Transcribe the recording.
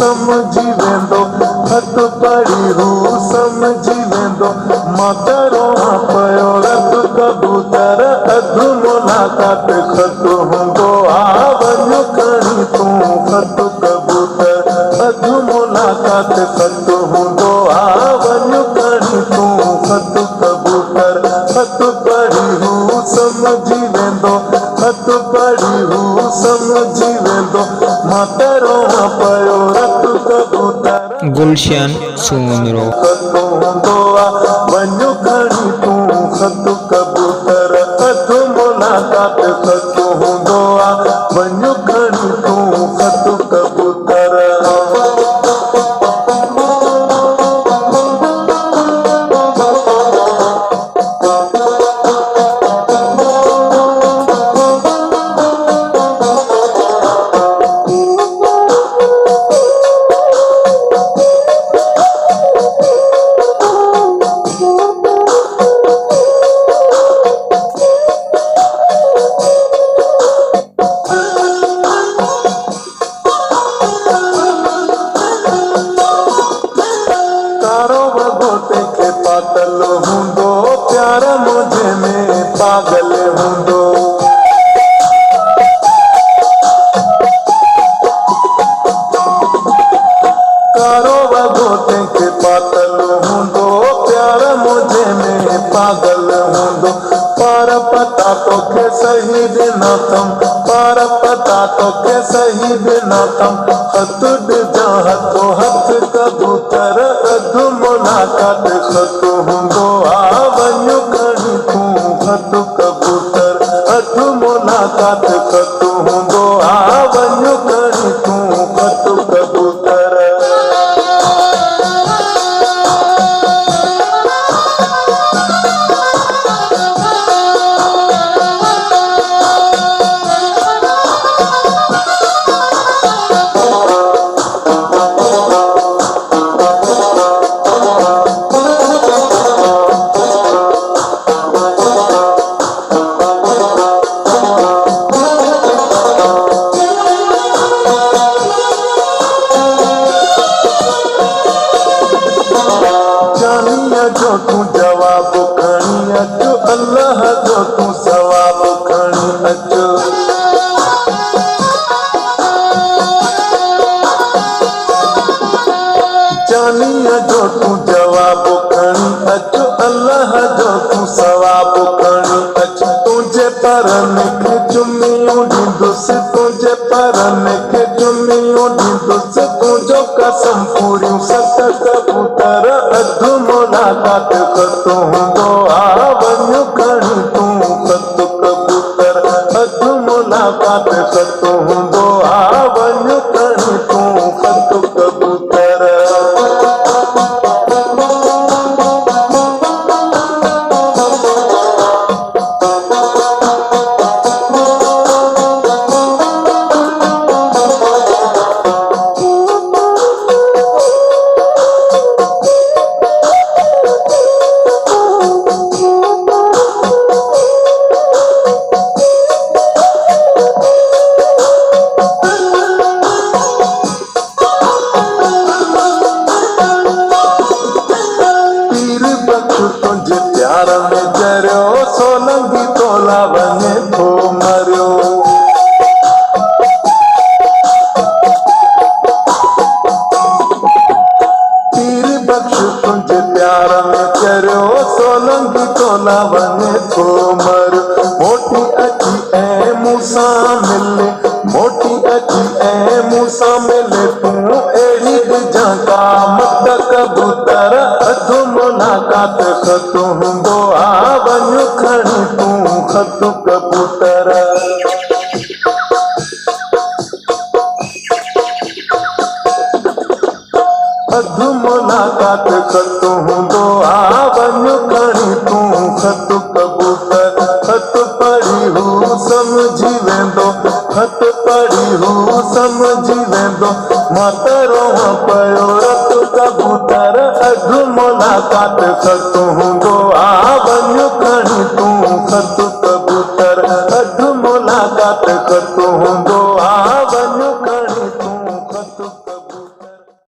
समझी वेंदो, खत पढ़ी हू समझी वेंदो। मां करों पयो रत कबूतर, अधु मुलाकात खत हूंदो आ वञ खणी तूं खत कबूतर, अधु मुलाकात खत हूंदो आ वञ खणी तूं खत कबूतर। खत पढ़ी हू समझी वेंदो, खत पढ़ी हू समझी वेंदो। मां करों पयो रत कबूतर, गुलशन सूंदरो। खत हूंदो आ वञ खणी तूं खत कबूतर, अधु मुलाकात खत हूंदो आ वञ खणी तूं खत कबूतर। कारो वॻो तंहिंखे पातल हूंदो, प्यार मुंहिंजे में पागल हूंदो। कारो वॻो तंहिंखे पातल हूंदो, प्यार मुंहिंजे में पागल हूंदो। पर पता तोखे सही ॾिना अथम, पर पता तोखे सही ॾिना अथम। खत ॾिजां हथो हथ कबूतर, अधु मुलाकात खत हूंदो आ वञ खणी तूं खत कबूतर, अधु मुलाकात खत हूंदो आ वञ खणी तूं खत कबूतर। जानिया जो तूं जवाब खणी अच, अल्लाह जो तूं सवाब खणी अच। जानिया जो तूं जवाब खणी अच, अल्लाह जो तूं सवाब खणी अच। तुंहिंजे परनि खे चुमियूं ॾींदुसि, तुंहिंजे परनि खे चुमियूं ॾींदुसि। तुंहिंजो कसम पूरियूं सत कबूतर, अधु मुलाकात खत हूंदो आ वञ खणी तूं खत कबूतर, अधु मुलाकात खत हूंदो आ वञ खणी तूं खत कबूतर। तुंहिंजे प्यार में जरियो, सोलंगी तोला वञे थो मरियो। पीर बख्श तुंहिंजे प्यार में जरियो, सोलंगी तोला वञे थो मरियो। मोटी अची ऐं मूंसां मिले, मोटी अची ऐं मूंसां मिले, तूं अहिड़ी ॾिजां का मत कबूतर, अधु मुलाकात खत हूंदो आ वञ खणी तूं खत कबूतर। अधु मुलाकात खत हूंदो आ वञ खणी तूं खत कबूतर। खत पढ़ी हू समझी वेंदो, खत पढ़ी हू समझी वेंदो। मां करों पयो रत कबूतर, अधु मुलाकात खत हूंदो आ वञ खणी तूं खत कबूतर, अधु मुलाकात खत हूंदो आ